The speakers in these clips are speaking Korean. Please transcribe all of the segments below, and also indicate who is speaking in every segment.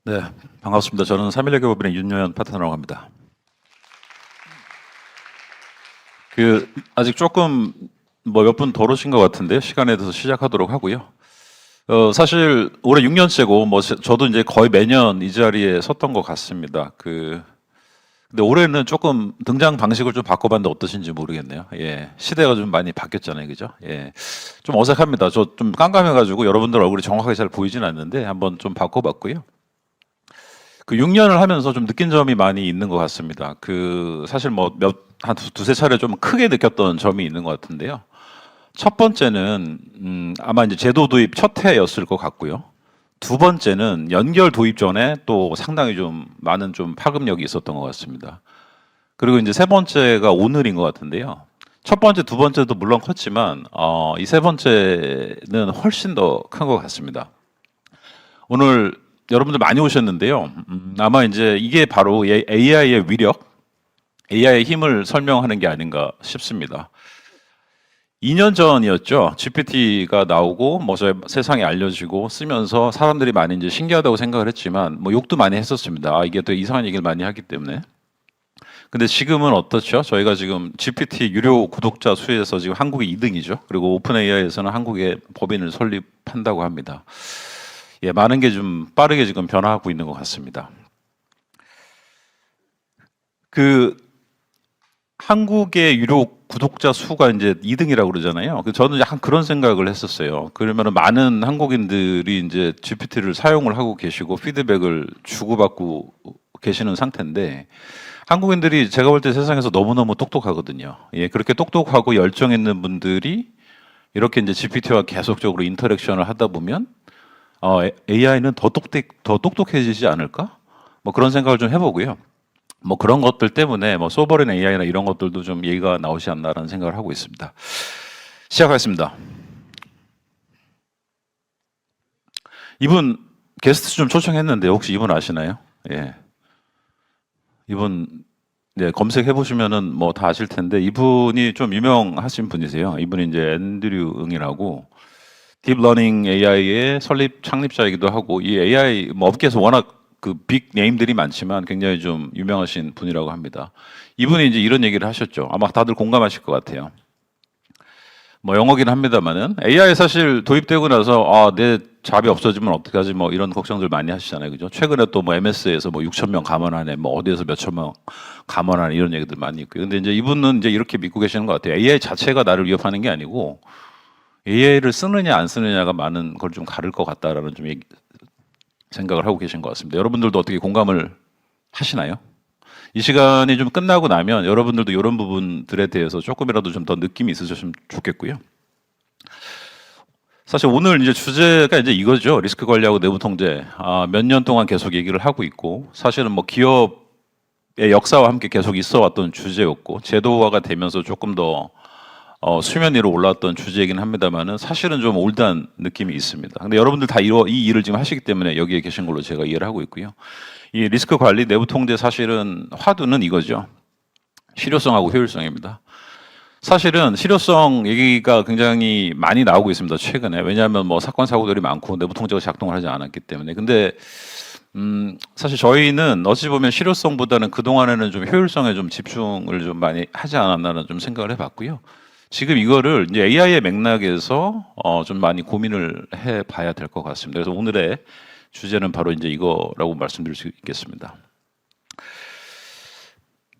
Speaker 1: 네, 반갑습니다. 저는 3.16개법인의 윤여현 파트너라고 합니다. 아직 조금 몇 분 덜 오신 것 같은데요. 시간에 대해서 시작하도록 하고요. 사실 올해 6년째고 저도 이제 거의 매년 이 자리에 섰던 것 같습니다. 근데 올해는 조금 등장 방식을 좀 바꿔봤는데 어떠신지 모르겠네요. 예, 시대가 좀 많이 바뀌었잖아요, 그죠? 예, 좀 어색합니다. 저 좀 깜깜해가지고 여러분들 얼굴이 정확하게 잘 보이진 않는데 한번 좀 바꿔봤고요. 6년을 하면서 좀 느낀 점이 많이 있는 것 같습니다. 사실 한 두세 차례 좀 크게 느꼈던 점이 있는 것 같은데요. 첫 번째는, 아마 이제 제도 도입 첫 해였을 것 같고요. 두 번째는 연결 도입 전에 또 상당히 좀 많은 좀 파급력이 있었던 것 같습니다. 그리고 이제 세 번째가 오늘인 것 같은데요. 첫 번째, 두 번째도 물론 컸지만, 이 세 번째는 훨씬 더 큰 것 같습니다. 오늘 여러분들 많이 오셨는데요. 아마 이제 이게 바로 AI의 위력, AI의 힘을 설명하는 게 아닌가 싶습니다. 2년 전이었죠. GPT가 나오고 세상에 알려지고 쓰면서 사람들이 많이 이제 신기하다고 생각을 했지만 욕도 많이 했었습니다. 이게 또 이상한 얘기를 많이 하기 때문에. 근데 지금은 어떻죠? 저희가 지금 GPT 유료 구독자 수에서 지금 한국이 2등이죠. 그리고 오픈 AI에서는 한국에 법인을 설립한다고 합니다. 예, 많은 게 좀 빠르게 지금 변화하고 있는 것 같습니다. 한국의 유료 구독자 수가 이제 2등이라고 그러잖아요. 저는 약간 그런 생각을 했었어요. 그러면 많은 한국인들이 이제 GPT를 사용을 하고 계시고 피드백을 주고받고 계시는 상태인데 한국인들이 제가 볼 때 세상에서 너무너무 똑똑하거든요. 예, 그렇게 똑똑하고 열정 있는 분들이 이렇게 이제 GPT와 계속적으로 인터랙션을 하다 보면 AI는 더 똑똑해지지 않을까? 그런 생각을 좀 해보고요. 그런 것들 때문에 소버린 AI나 이런 것들도 좀 얘기가 나오지 않나라는 생각을 하고 있습니다. 시작하겠습니다. 이분 게스트 좀 초청했는데 혹시 이분 아시나요? 예. 이분 네, 검색해 보시면은 다 아실 텐데 이분이 좀 유명하신 분이세요. 이분이 이제 앤드류 응이라고 딥러닝 AI의 창립자이기도 하고 이 AI 업계에서 워낙 빅 네임들이 많지만 굉장히 좀 유명하신 분이라고 합니다. 이분이 이제 이런 얘기를 하셨죠. 아마 다들 공감하실 것 같아요. 영어긴 합니다만은 AI 사실 도입되고 나서 내 잡이 없어지면 어떡하지 이런 걱정들 많이 하시잖아요. 그죠? 최근에 또 MS에서 6천 명 감원하네, 어디에서 몇천 명 감원하네 이런 얘기들 많이 있고요. 근데 이제 이분은 이제 이렇게 믿고 계시는 것 같아요. AI 자체가 나를 위협하는 게 아니고 AI를 쓰느냐 안 쓰느냐가 많은 걸 좀 가를 것 같다라는 좀 생각을 하고 계신 것 같습니다. 여러분들도 어떻게 공감을 하시나요? 이 시간이 좀 끝나고 나면 여러분들도 이런 부분들에 대해서 조금이라도 좀 더 느낌이 있으셨으면 좋겠고요. 사실 오늘 이제 주제가 이제 이거죠. 리스크 관리하고 내부 통제. 몇 년 동안 계속 얘기를 하고 있고, 사실은 기업의 역사와 함께 계속 있어 왔던 주제였고, 제도화가 되면서 조금 더 수면 위로 올라왔던 주제이긴 합니다만은 사실은 좀 올드한 느낌이 있습니다. 근데 여러분들 다 이 일을 지금 하시기 때문에 여기에 계신 걸로 제가 이해를 하고 있고요. 이 리스크 관리 내부 통제 사실은 화두는 이거죠. 실효성하고 효율성입니다. 사실은 실효성 얘기가 굉장히 많이 나오고 있습니다. 최근에. 왜냐하면 사건 사고들이 많고 내부 통제가 작동을 하지 않았기 때문에. 근데 사실 저희는 어찌 보면 실효성보다는 그동안에는 좀 효율성에 좀 집중을 좀 많이 하지 않았나는 좀 생각을 해봤고요. 지금 이거를 이제 AI의 맥락에서 좀 많이 고민을 해봐야 될 것 같습니다. 그래서 오늘의 주제는 바로 이제 이거라고 말씀드릴 수 있겠습니다.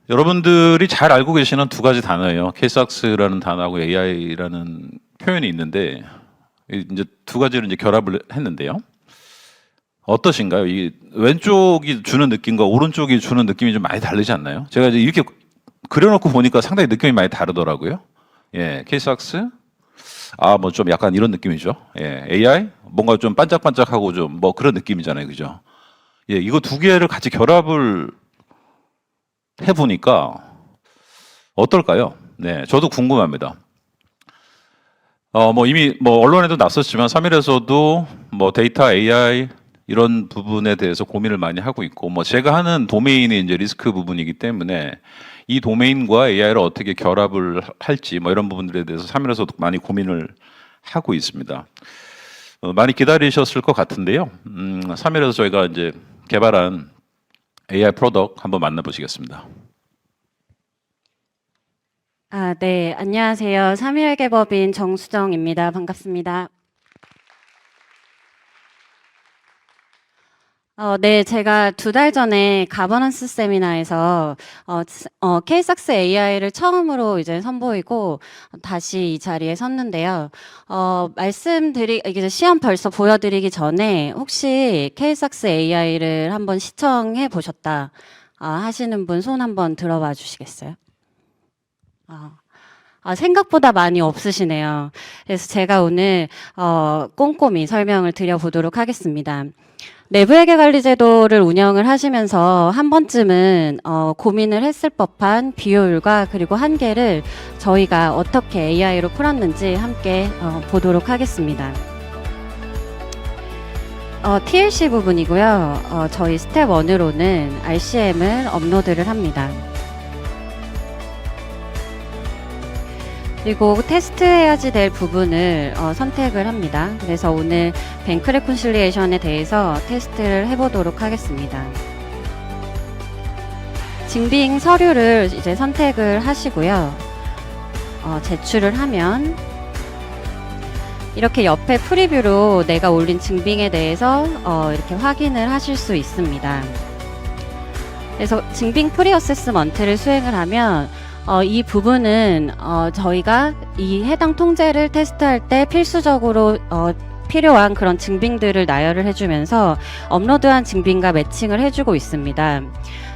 Speaker 1: 여러분들이 잘 알고 계시는 두 가지 단어예요. K-SAX라는 단어하고 AI라는 표현이 있는데 이제 두 가지를 이제 결합을 했는데요. 어떠신가요? 이 왼쪽이 주는 느낌과 오른쪽이 주는 느낌이 좀 많이 다르지 않나요? 제가 이제 이렇게 그려놓고 보니까 상당히 느낌이 많이 다르더라고요. 예, K-SAX. 좀 약간 이런 느낌이죠. 예, AI 뭔가 좀 반짝반짝하고 좀 그런 느낌이잖아요, 그죠? 예, 이거 두 개를 같이 결합을 해보니까 어떨까요? 네, 저도 궁금합니다. 이미 언론에도 났었지만 3일에서도 데이터 AI 이런 부분에 대해서 고민을 많이 하고 있고 제가 하는 도메인이 이제 리스크 부분이기 때문에 이 도메인과 AI를 어떻게 결합을 할지 이런 부분들에 대해서 3일에서도 많이 고민을 하고 있습니다. 많이 기다리셨을 것 같은데요. 3일에서 저희가 이제 개발한 AI 프로덕트 한번 만나보시겠습니다.
Speaker 2: 네, 안녕하세요. 3일 법인 정수정입니다. 반갑습니다. 네, 제가 2달 전에 가버넌스 세미나에서 K삭스 AI를 처음으로 이제 선보이고 다시 이 자리에 섰는데요. 이게 시험 벌써 보여드리기 전에 혹시 K삭스 AI를 한번 시청해 보셨다 하시는 분 손 한번 들어봐 주시겠어요? 생각보다 많이 없으시네요. 그래서 제가 오늘 꼼꼼히 설명을 드려보도록 하겠습니다. 내부회계관리제도를 운영을 하시면서 한 번쯤은 고민을 했을 법한 비효율과 그리고 한계를 저희가 어떻게 AI로 풀었는지 함께 보도록 하겠습니다. TLC 부분이고요. 저희 스텝 1으로는 RCM을 업로드를 합니다. 그리고 테스트해야지 될 부분을 선택을 합니다. 그래서 오늘 뱅크 레콘실리에이션에 대해서 테스트를 해보도록 하겠습니다. 증빙 서류를 이제 선택을 하시고요. 제출을 하면 이렇게 옆에 프리뷰로 내가 올린 증빙에 대해서 이렇게 확인을 하실 수 있습니다. 그래서 증빙 프리 어세스먼트를 수행을 하면 이 부분은 저희가 이 해당 통제를 테스트할 때 필수적으로 필요한 그런 증빙들을 나열을 해주면서 업로드한 증빙과 매칭을 해주고 있습니다.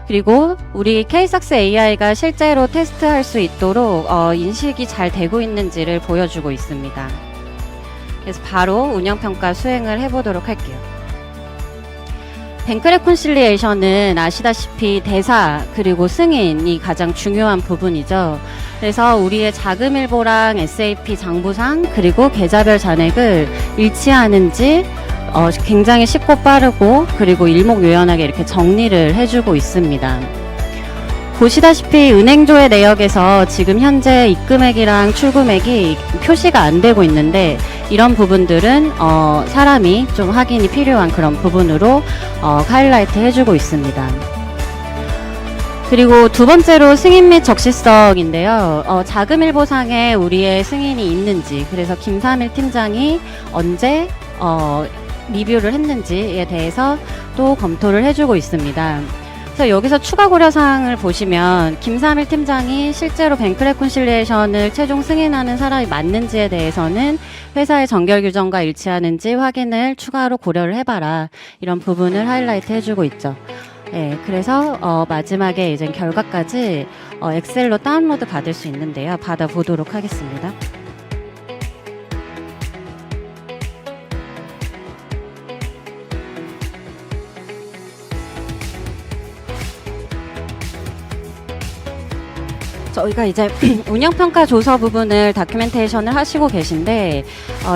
Speaker 2: 그리고 우리 K삭스 AI가 실제로 테스트할 수 있도록 인식이 잘 되고 있는지를 보여주고 있습니다. 그래서 바로 운영평가 수행을 해보도록 할게요. 뱅크 레콘실리에이션은 아시다시피 대사 그리고 승인이 가장 중요한 부분이죠. 그래서 우리의 자금일보랑 SAP 장부상 그리고 계좌별 잔액을 일치하는지 굉장히 쉽고 빠르고 그리고 일목요연하게 이렇게 정리를 해주고 있습니다. 보시다시피 은행조회 내역에서 지금 현재 입금액이랑 출금액이 표시가 안 되고 있는데 이런 부분들은 사람이 좀 확인이 필요한 그런 부분으로 하이라이트 해주고 있습니다. 그리고 두 번째로 승인 및 적시성인데요. 자금일보상에 우리의 승인이 있는지, 그래서 김삼일 팀장이 언제 리뷰를 했는지에 대해서 또 검토를 해주고 있습니다. 그래서 여기서 추가 고려사항을 보시면 김삼일 팀장이 실제로 뱅크 레콘실리에이션을 최종 승인하는 사람이 맞는지에 대해서는 회사의 정결 규정과 일치하는지 확인을 추가로 고려를 해봐라, 이런 부분을 하이라이트 해주고 있죠. 네, 그래서 마지막에 이제 결과까지 엑셀로 다운로드 받을 수 있는데요. 받아보도록 하겠습니다. 저희가 이제 운영평가 조서 부분을 다큐멘테이션을 하시고 계신데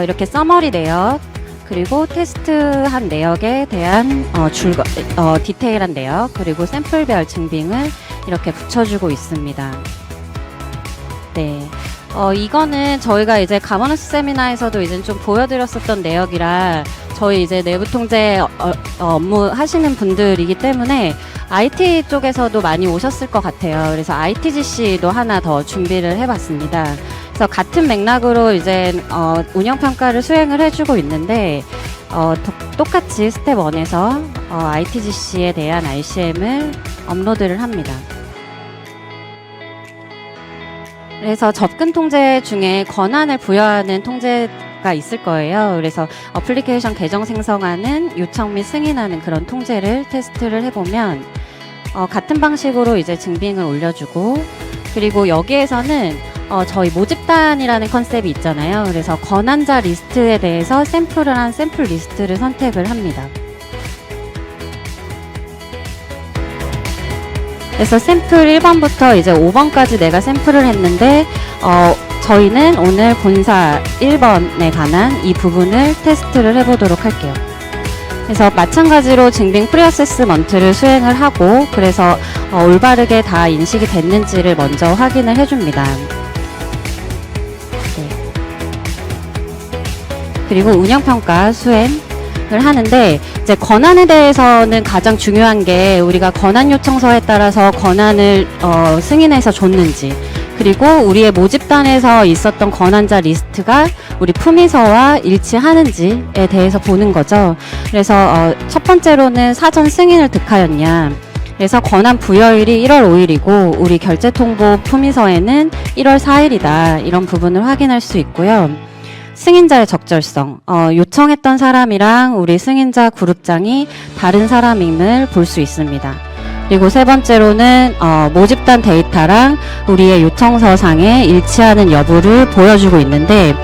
Speaker 2: 이렇게 서머리 내역 그리고 테스트한 내역에 대한 디테일한 내역 그리고 샘플별 증빙을 이렇게 붙여주고 있습니다. 네. 이거는 저희가 이제 가버넌스 세미나에서도 이제 좀 보여드렸었던 내역이라 저희 이제 내부 통제 업무 하시는 분들이기 때문에 IT 쪽에서도 많이 오셨을 것 같아요. 그래서 ITGC도 하나 더 준비를 해봤습니다. 그래서 같은 맥락으로 이제 운영평가를 수행을 해주고 있는데 똑같이 스텝 1에서 ITGC에 대한 RCM을 업로드를 합니다. 그래서 접근 통제 중에 권한을 부여하는 통제가 있을 거예요. 그래서 어플리케이션 계정 생성하는 요청 및 승인하는 그런 통제를 테스트를 해보면 같은 방식으로 이제 증빙을 올려주고, 그리고 여기에서는 저희 모집단이라는 컨셉이 있잖아요. 그래서 권한자 리스트에 대해서 샘플을 한 샘플 리스트를 선택을 합니다. 그래서 샘플 1번부터 이제 5번까지 내가 샘플을 했는데 저희는 오늘 본사 1번에 관한 이 부분을 테스트를 해보도록 할게요. 그래서 마찬가지로 증빙 프리어세스먼트를 수행을 하고, 그래서 올바르게 다 인식이 됐는지를 먼저 확인을 해줍니다. 네. 그리고 운영평가 수행, 하는데 이제 권한에 대해서는 가장 중요한 게 우리가 권한 요청서에 따라서 권한을 승인해서 줬는지 그리고 우리의 모집단에서 있었던 권한자 리스트가 우리 품위서와 일치하는지에 대해서 보는 거죠. 그래서 첫 번째로는 사전 승인을 득하였냐. 그래서 권한 부여일이 1월 5일이고 우리 결제통보 품위서에는 1월 4일이다. 이런 부분을 확인할 수 있고요. 승인자의 적절성, 요청했던 사람이랑 우리 승인자 그룹장이 다른 사람임을 볼 수 있습니다. 그리고 세 번째로는 모집단 데이터랑 우리의 요청서상에 일치하는 여부를 보여주고 있는데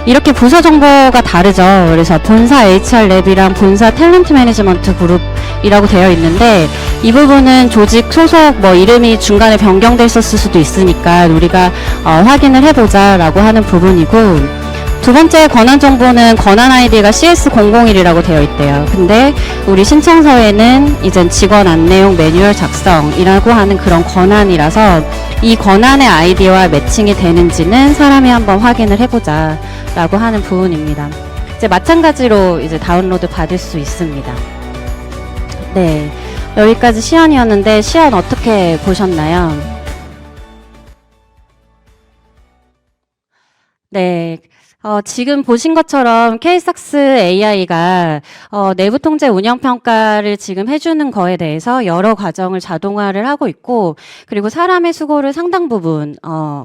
Speaker 2: 이렇게 부서 정보가 다르죠. 그래서 본사 HR랩이랑 본사 탤런트 매니지먼트 그룹이라고 되어 있는데 이 부분은 조직 소속 이름이 중간에 변경됐었을 수도 있으니까 우리가 확인을 해보자라고 하는 부분이고 두 번째 권한 정보는 권한 아이디가 CS001이라고 되어 있대요. 근데 우리 신청서에는 이젠 직원 안내용 매뉴얼 작성이라고 하는 그런 권한이라서 이 권한의 아이디와 매칭이 되는지는 사람이 한번 확인을 해보자 라고 하는 부분입니다. 이제 마찬가지로 이제 다운로드 받을 수 있습니다. 네. 여기까지 시연이었는데 시연 어떻게 보셨나요? 네. 지금 보신 것처럼 K삭스 AI가 내부 통제 운영 평가를 지금 해주는 거에 대해서 여러 과정을 자동화를 하고 있고 그리고 사람의 수고를 상당 부분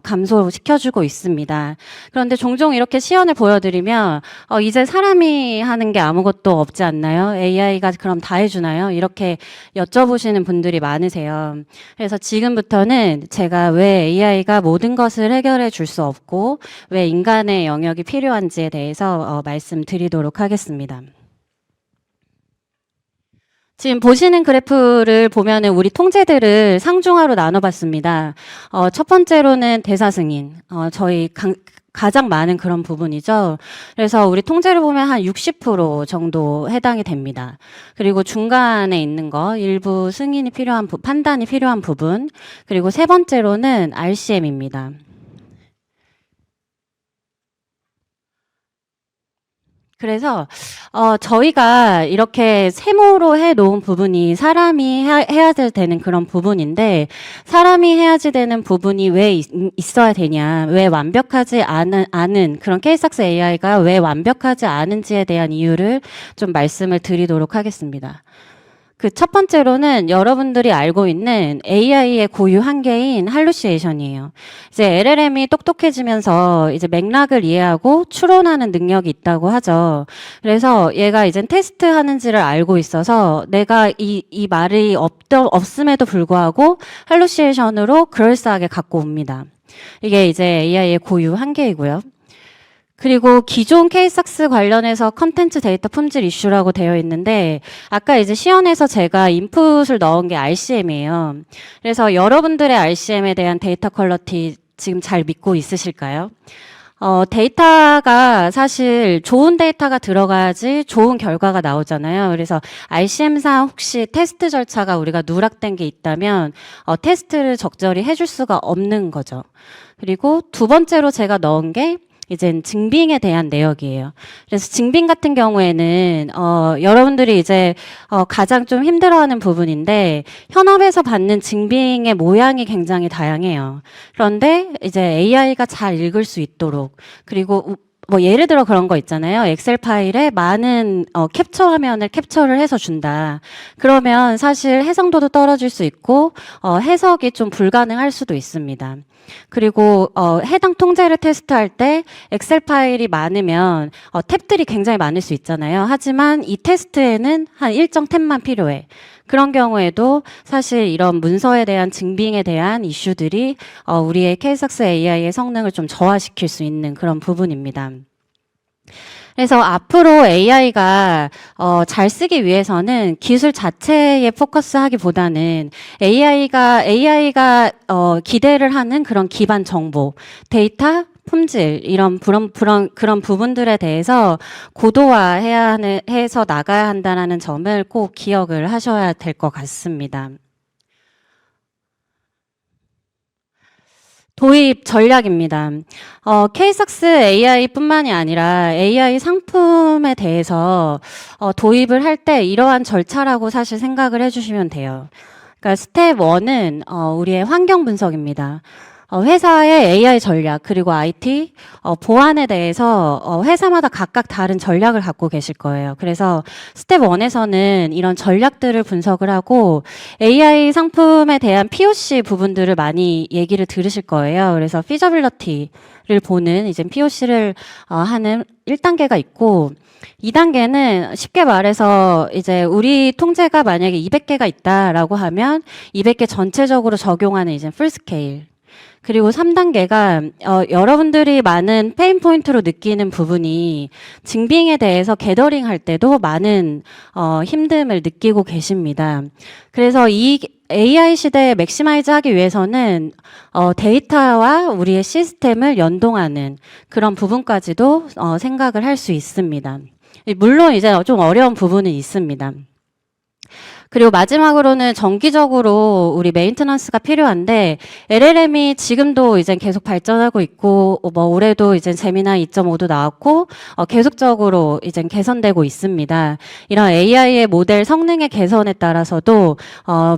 Speaker 2: 감소시켜주고 있습니다. 그런데 종종 이렇게 시연을 보여드리면 이제 사람이 하는 게 아무것도 없지 않나요? AI가 그럼 다 해주나요? 이렇게 여쭤보시는 분들이 많으세요. 그래서 지금부터는 제가 왜 AI가 모든 것을 해결해 줄 수 없고 왜 인간의 영역이 필요한지에 대해서 말씀드리도록 하겠습니다. 지금 보시는 그래프를 보면은 우리 통제들을 상중하로 나눠봤습니다. 첫 번째로는 대사 승인, 저희 가장 많은 그런 부분이죠. 그래서 우리 통제를 보면 한 60% 정도 해당이 됩니다. 그리고 중간에 있는 거, 일부 승인이 필요한, 판단이 필요한 부분, 그리고 세 번째로는 RCM입니다. 그래서 저희가 이렇게 세모로 해놓은 부분이 사람이 해야 되는 그런 부분인데 사람이 해야지 되는 부분이 왜 있어야 되냐, 왜 완벽하지 않은 그런 K삭스 AI가 왜 완벽하지 않은지에 대한 이유를 좀 말씀을 드리도록 하겠습니다. 그 첫 번째로는 여러분들이 알고 있는 AI의 고유 한계인 할루시에이션이에요. 이제 LLM이 똑똑해지면서 이제 맥락을 이해하고 추론하는 능력이 있다고 하죠. 그래서 얘가 이제 테스트 하는지를 알고 있어서 내가 이 말이 없음에도 불구하고 할루시에이션으로 그럴싸하게 갖고 옵니다. 이게 이제 AI의 고유 한계이고요. 그리고 기존 K삭스 관련해서 컨텐츠 데이터 품질 이슈라고 되어 있는데 아까 이제 시연에서 제가 인풋을 넣은 게 RCM이에요. 그래서 여러분들의 RCM에 대한 데이터 퀄리티 지금 잘 믿고 있으실까요? 데이터가 사실 좋은 데이터가 들어가야지 좋은 결과가 나오잖아요. 그래서 RCM상 혹시 테스트 절차가 우리가 누락된 게 있다면 테스트를 적절히 해줄 수가 없는 거죠. 그리고 두 번째로 제가 넣은 게 이제 증빙에 대한 내역이에요. 그래서 증빙 같은 경우에는 여러분들이 이제 가장 좀 힘들어하는 부분인데 현업에서 받는 증빙의 모양이 굉장히 다양해요. 그런데 이제 AI가 잘 읽을 수 있도록 그리고 예를 들어 그런 거 있잖아요. 엑셀 파일에 많은 캡처 화면을 캡처를 해서 준다. 그러면 사실 해상도도 떨어질 수 있고 해석이 좀 불가능할 수도 있습니다. 그리고 해당 통제를 테스트할 때 엑셀 파일이 많으면 탭들이 굉장히 많을 수 있잖아요. 하지만 이 테스트에는 한 일정 탭만 필요해. 그런 경우에도 사실 이런 문서에 대한 증빙에 대한 이슈들이 우리의 K삭스 AI의 성능을 좀 저하시킬 수 있는 그런 부분입니다. 그래서 앞으로 AI가 잘 쓰기 위해서는 기술 자체에 포커스하기보다는 AI가 기대를 하는 그런 기반 정보, 데이터, 품질 이런 그런 부분들에 대해서 고도화해서 나가야 한다는 점을 꼭 기억을 하셔야 될 것 같습니다. 도입 전략입니다. K삭스 AI뿐만이 아니라 AI 상품에 대해서 도입을 할 때 이러한 절차라고 사실 생각을 해주시면 돼요. 그러니까 스텝 1은 우리의 환경 분석입니다. 회사의 AI 전략 그리고 IT 보안에 대해서 회사마다 각각 다른 전략을 갖고 계실 거예요. 그래서 스텝 1에서는 이런 전략들을 분석을 하고 AI 상품에 대한 POC 부분들을 많이 얘기를 들으실 거예요. 그래서 feasibility를 보는 이제 POC를 하는 1단계가 있고 2단계는 쉽게 말해서 이제 우리 통제가 만약에 200개가 있다라고 하면 200개 전체적으로 적용하는 이제 풀 스케일. 그리고 3단계가 여러분들이 많은 페인 포인트로 느끼는 부분이 징빙에 대해서 게더링 할 때도 많은 힘듦을 느끼고 계십니다. 그래서 이 AI 시대에 맥시마이즈 하기 위해서는 데이터와 우리의 시스템을 연동하는 그런 부분까지도 생각을 할 수 있습니다. 물론 이제 좀 어려운 부분은 있습니다. 그리고 마지막으로는 정기적으로 우리 메인테넌스가 필요한데 LLM이 지금도 이제 계속 발전하고 있고 뭐 올해도 이제 제미나이 2.5도 나왔고 계속적으로 이제 개선되고 있습니다. 이런 AI의 모델 성능의 개선에 따라서도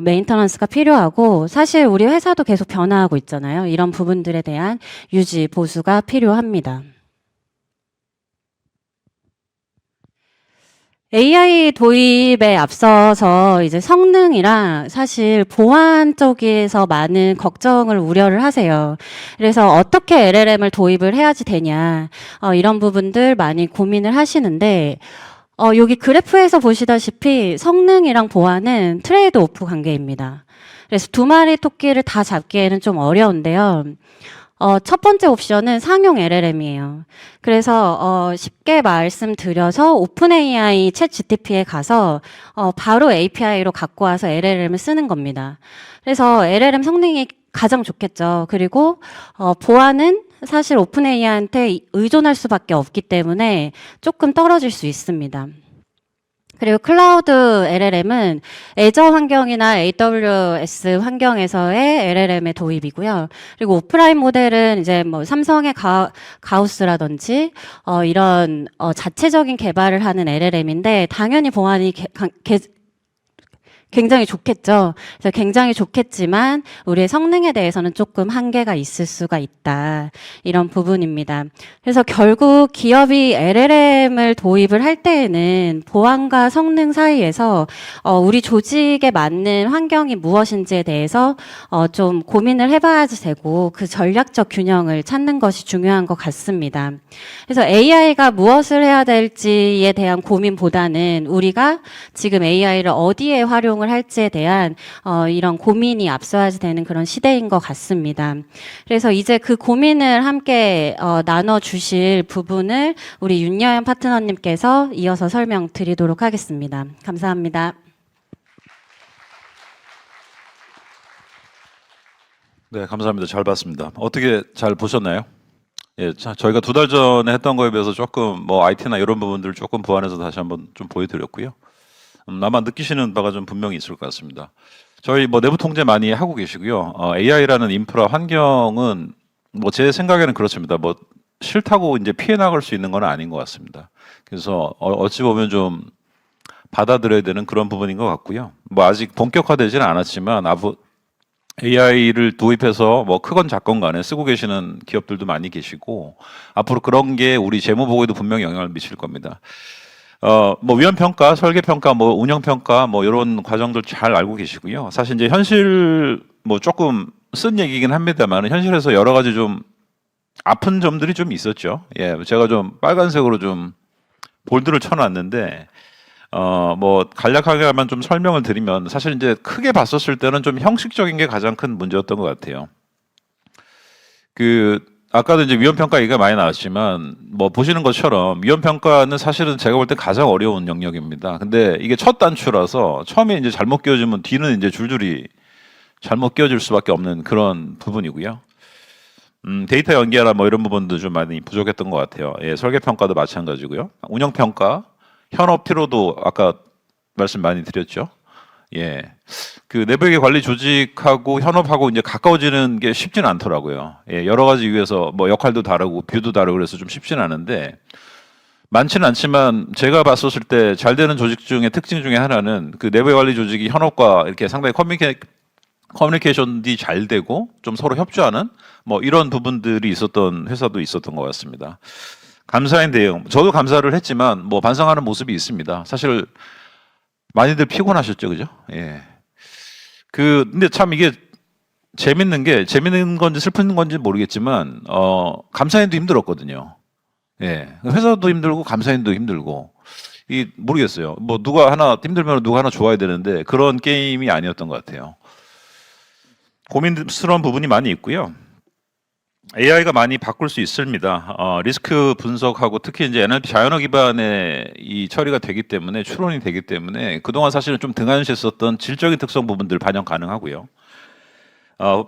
Speaker 2: 메인테넌스가 필요하고 사실 우리 회사도 계속 변화하고 있잖아요. 이런 부분들에 대한 유지 보수가 필요합니다. AI 도입에 앞서서 이제 성능이랑 사실 보안 쪽에서 많은 걱정을 우려를 하세요. 그래서 어떻게 LLM을 도입을 해야지 되냐 이런 부분들 많이 고민을 하시는데 여기 그래프에서 보시다시피 성능이랑 보안은 트레이드 오프 관계입니다. 그래서 두 마리 토끼를 다 잡기에는 좀 어려운데요. 첫 번째 옵션은 상용 LLM이에요. 그래서 쉽게 말씀드려서 오픈 AI 챗 GTP에 가서 바로 API로 갖고 와서 LLM을 쓰는 겁니다. 그래서 LLM 성능이 가장 좋겠죠. 그리고 보안은 사실 오픈 AI한테 의존할 수밖에 없기 때문에 조금 떨어질 수 있습니다. 그리고 클라우드 LLM은 애저 환경이나 AWS 환경에서의 LLM의 도입이고요. 그리고 오프라인 모델은 이제 뭐 삼성의 가우스라든지 이런 자체적인 개발을 하는 LLM인데 당연히 보안이 굉장히 좋겠죠. 그래서 굉장히 좋겠지만 우리의 성능에 대해서는 조금 한계가 있을 수가 있다. 이런 부분입니다. 그래서 결국 기업이 LLM을 도입을 할 때에는 보안과 성능 사이에서 우리 조직에 맞는 환경이 무엇인지에 대해서 좀 고민을 해봐야지 되고 그 전략적 균형을 찾는 것이 중요한 것 같습니다. 그래서 AI가 무엇을 해야 될지에 대한 고민보다는 우리가 지금 AI를 어디에 활용을 할지에 대한 이런 고민이 앞서야지 되는 그런 시대인 것 같습니다. 그래서 이제 그 고민을 함께 나눠주실 부분을 우리 윤여연 파트너님께서 이어서 설명드리도록 하겠습니다. 감사합니다.
Speaker 1: 네, 감사합니다. 잘 봤습니다. 어떻게 잘 보셨나요? 예, 저희가 2달 전에 했던 거에 비해서 조금 뭐 IT나 이런 부분들을 조금 보완해서 다시 한번 좀 보여드렸고요. 아마 느끼시는 바가 좀 분명히 있을 것 같습니다. 저희 뭐 내부 통제 많이 하고 계시고요. AI라는 인프라 환경은 뭐 제 생각에는 그렇습니다. 뭐 싫다고 이제 피해 나갈 수 있는 건 아닌 것 같습니다. 그래서 어찌 보면 좀 받아들여야 되는 그런 부분인 것 같고요. 뭐 아직 본격화되지는 않았지만 AI를 도입해서 뭐 크건 작건 간에 쓰고 계시는 기업들도 많이 계시고 앞으로 그런 게 우리 재무 보고에도 분명히 영향을 미칠 겁니다. 뭐 위험 평가, 설계 평가, 뭐 운영 평가, 뭐 이런 과정들 잘 알고 계시고요. 사실 이제 현실 뭐 조금 쓴 얘기긴 합니다만 현실에서 여러 가지 좀 아픈 점들이 좀 있었죠. 예, 제가 좀 빨간색으로 좀 볼드를 쳐놨는데 뭐 간략하게만 좀 설명을 드리면 사실 이제 크게 봤었을 때는 좀 형식적인 게 가장 큰 문제였던 것 같아요. 아까도 이제 위험 평가 얘기가 많이 나왔지만 뭐 보시는 것처럼 위험 평가는 사실은 제가 볼 때 가장 어려운 영역입니다. 근데 이게 첫 단추라서 처음에 이제 잘못 끼워주면 뒤는 이제 줄줄이 잘못 끼워질 수밖에 없는 그런 부분이고요. 데이터 연계나 뭐 이런 부분도 좀 많이 부족했던 것 같아요. 예, 설계 평가도 마찬가지고요. 운영 평가, 현업 피로도 아까 말씀 많이 드렸죠. 예. 그 내부회계 관리 조직하고 현업하고 이제 가까워지는 게 쉽지는 않더라고요. 예, 여러 가지 이유에서 뭐 역할도 다르고 뷰도 다르고 그래서 좀 쉽지는 않은데 많지는 않지만 제가 봤었을 때 잘 되는 조직 중에 특징 중에 하나는 그 내부회 관리 조직이 현업과 이렇게 상당히 커뮤니케이션이 잘 되고 좀 서로 협조하는 뭐 이런 부분들이 있었던 회사도 있었던 것 같습니다. 감사인 대응. 저도 감사를 했지만 뭐 반성하는 모습이 있습니다. 사실 많이들 피곤하셨죠, 그죠? 예. 근데 참 이게 재밌는 건지 슬픈 건지 모르겠지만 감사인도 힘들었거든요. 예. 회사도 힘들고 감사인도 힘들고 모르겠어요. 뭐 누가 하나 힘들면 누가 하나 좋아야 되는데 그런 게임이 아니었던 것 같아요. 고민스러운 부분이 많이 있고요. AI가 많이 바꿀 수 있습니다. 리스크 분석하고 특히 이제 NLP 자연어 기반의 이 처리가 되기 때문에 추론이 되기 때문에 그동안 사실은 좀 등한시했었던 질적인 특성 부분들 반영 가능하고요.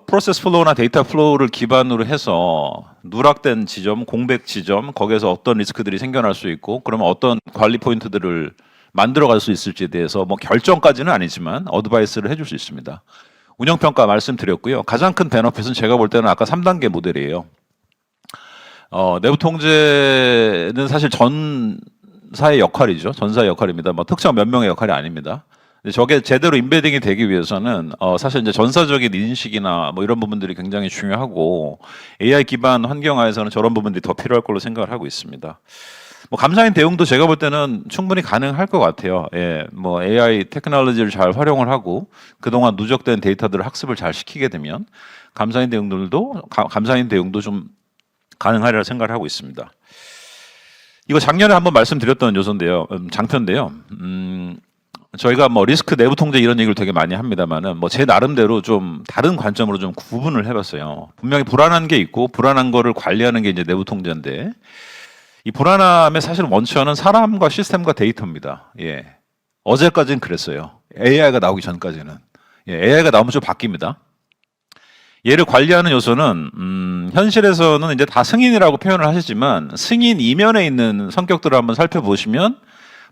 Speaker 1: 프로세스 플로우나 데이터 플로우를 기반으로 해서 누락된 지점, 공백 지점, 거기에서 어떤 리스크들이 생겨날 수 있고 그러면 어떤 관리 포인트들을 만들어갈 수 있을지에 대해서 뭐 결정까지는 아니지만 어드바이스를 해줄 수 있습니다. 운영평가 말씀드렸고요. 가장 큰 베너핏은 제가 볼 때는 아까 3단계 모델이에요. 내부 통제는 사실 전사의 역할이죠. 전사의 역할입니다. 뭐 특정 몇 명의 역할이 아닙니다. 근데 저게 제대로 인베딩이 되기 위해서는 사실 이제 전사적인 인식이나 뭐 이런 부분들이 굉장히 중요하고 AI 기반 환경하에서는 저런 부분들이 더 필요할 걸로 생각을 하고 있습니다. 뭐 감사인 대응도 제가 볼 때는 충분히 가능할 것 같아요. 예, 뭐 AI 테크놀로지를 잘 활용을 하고 그동안 누적된 데이터들을 학습을 잘 시키게 되면 감사인 대응도 좀 가능하리라 생각을 하고 있습니다. 이거 작년에 한번 말씀드렸던 요소인데요, 장표인데요. 저희가 뭐 리스크 내부 통제 이런 얘기를 되게 많이 합니다만은 뭐 제 나름대로 좀 다른 관점으로 좀 구분을 해봤어요. 분명히 불안한 게 있고 불안한 거를 관리하는 게 이제 내부 통제인데. 이 불안함의 사실 원천은 사람과 시스템과 데이터입니다. 예. 어제까지는 그랬어요. AI가 나오기 전까지는. 예, AI가 나오면 좀 바뀝니다. 얘를 관리하는 요소는 현실에서는 이제 다 승인이라고 표현을 하시지만 승인 이면에 있는 성격들을 한번 살펴보시면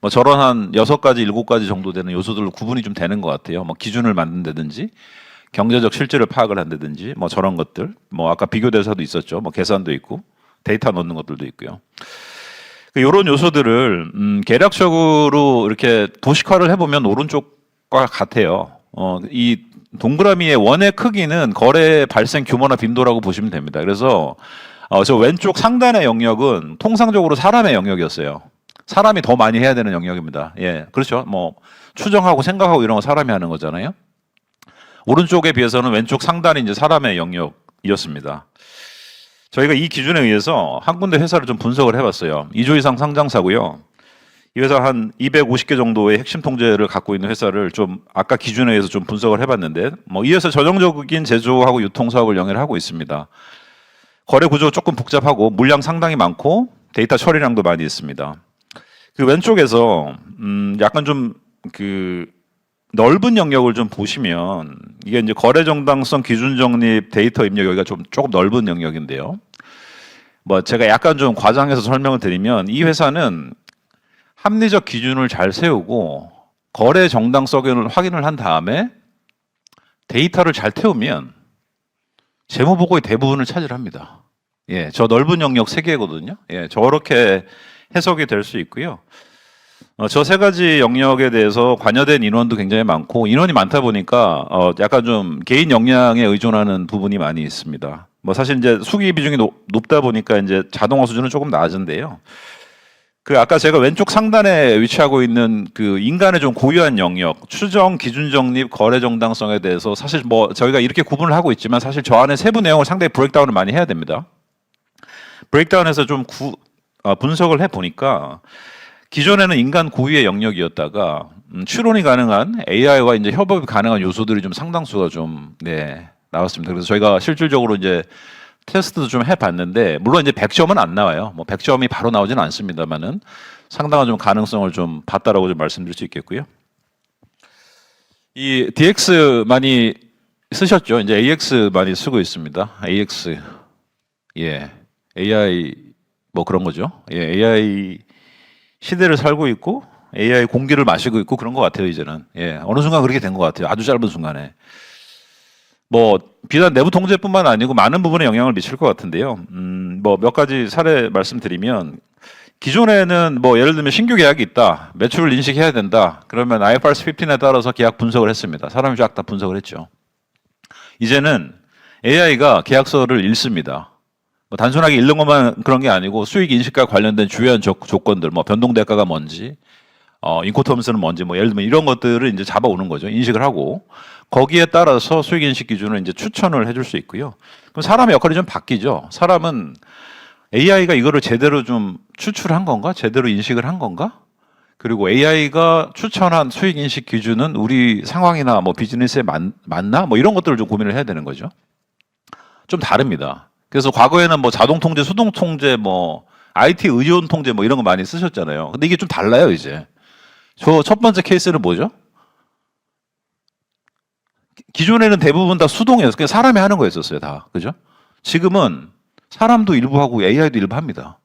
Speaker 1: 뭐 저런 한 6가지, 7가지 정도 되는 요소들로 구분이 좀 되는 것 같아요. 뭐 기준을 만든다든지 경제적 실질을 파악을 한다든지 뭐 저런 것들. 뭐 아까 비교 대사도 있었죠. 뭐 계산도 있고 데이터 넣는 것들도 있고요. 이런 요소들을 계략적으로 이렇게 도식화를 해보면 오른쪽과 같아요. 이 동그라미의 원의 크기는 거래 발생 규모나 빈도라고 보시면 됩니다. 그래서 저 왼쪽 상단의 영역은 통상적으로 사람의 영역이었어요. 사람이 더 많이 해야 되는 영역입니다. 예, 그렇죠. 뭐 추정하고 생각하고 이런 거 사람이 하는 거잖아요. 오른쪽에 비해서는 왼쪽 상단이 이제 사람의 영역이었습니다. 저희가 이 기준에 의해서 한 군데 회사를 좀 분석을 해봤어요. 2조 이상 상장사고요. 이 회사 한 250개 정도의 핵심 통제를 갖고 있는 회사를 좀 아까 기준에 의해서 좀 분석을 해봤는데 뭐 이 회사 전형적인 제조하고 유통 사업을 영위를 하고 있습니다. 거래 구조 조금 복잡하고 물량 상당히 많고 데이터 처리량도 많이 있습니다. 그 왼쪽에서 약간 좀 넓은 영역을 좀 보시면 이게 이제 거래 정당성 기준 정립 데이터 입력 여기가 좀 조금 넓은 영역인데요. 뭐 제가 약간 좀 과장해서 설명을 드리면 이 회사는 합리적 기준을 잘 세우고 거래 정당성을 확인을 한 다음에 데이터를 잘 태우면 재무 보고의 대부분을 차지합니다. 예, 저 넓은 영역 3개거든요. 예, 저렇게 해석이 될 수 있고요. 저 3가지 영역에 대해서 관여된 인원도 굉장히 많고 인원이 많다 보니까 약간 좀 개인 역량에 의존하는 부분이 많이 있습니다. 뭐 사실 이제 수기 비중이 높다 보니까 이제 자동화 수준은 조금 낮은데요. 아까 제가 왼쪽 상단에 위치하고 있는 인간의 좀 고유한 영역, 추정, 기준 정립, 거래 정당성에 대해서 사실 뭐 저희가 이렇게 구분을 하고 있지만 사실 저 안에 세부 내용을 상당히 브레이크다운을 많이 해야 됩니다. 브레이크다운해서 좀 분석을 해 보니까 기존에는 인간 고유의 영역이었다가 추론이 가능한 AI와 이제 협업이 가능한 요소들이 좀 상당수가 좀 나왔습니다. 그래서 저희가 실질적으로 이제 테스트도 좀 해봤는데 물론 이제 100점은 안 나와요. 뭐 100점이 바로 나오지는 않습니다만은 상당한 좀 가능성을 좀 봤다라고 좀 말씀드릴 수 있겠고요. 이 DX 많이 쓰셨죠? 이제 AX 많이 쓰고 있습니다. AX AI 뭐 그런 거죠. 예, AI 시대를 살고 있고 AI 공기를 마시고 있고 그런 것 같아요, 이제는. 예, 어느 순간 그렇게 된 것 같아요. 아주 짧은 순간에. 뭐 비단 내부 통제뿐만 아니고 많은 부분에 영향을 미칠 것 같은데요. 뭐 몇 가지 사례 말씀드리면 기존에는 뭐 예를 들면 신규 계약이 있다, 매출을 인식해야 된다. 그러면 IFRS 15에 따라서 계약 분석을 했습니다. 사람이 쫙 다 분석을 했죠. 이제는 AI가 계약서를 읽습니다. 뭐 단순하게 읽는 것만 그런 게 아니고 수익 인식과 관련된 주요한 조건들, 뭐 변동 대가가 뭔지, 인코텀스는 뭔지, 뭐 예를 들면 이런 것들을 이제 잡아오는 거죠. 인식을 하고 거기에 따라서 수익 인식 기준을 이제 추천을 해줄 수 있고요. 그럼 사람의 역할이 좀 바뀌죠. 사람은 AI가 이거를 제대로 좀 추출한 건가? 제대로 인식을 한 건가? 그리고 AI가 추천한 수익 인식 기준은 우리 상황이나 뭐 비즈니스에 맞나? 뭐 이런 것들을 좀 고민을 해야 되는 거죠. 좀 다릅니다. 그래서 과거에는 뭐 자동 통제, 수동 통제, 뭐 IT 의존 통제 뭐 이런 거 많이 쓰셨잖아요. 근데 이게 좀 달라요, 이제. 저 첫 번째 케이스는 뭐죠? 기존에는 대부분 다 수동이었어요. 그냥 사람이 하는 거였었어요, 다. 그죠? 지금은 사람도 일부 하고 AI도 일부 합니다.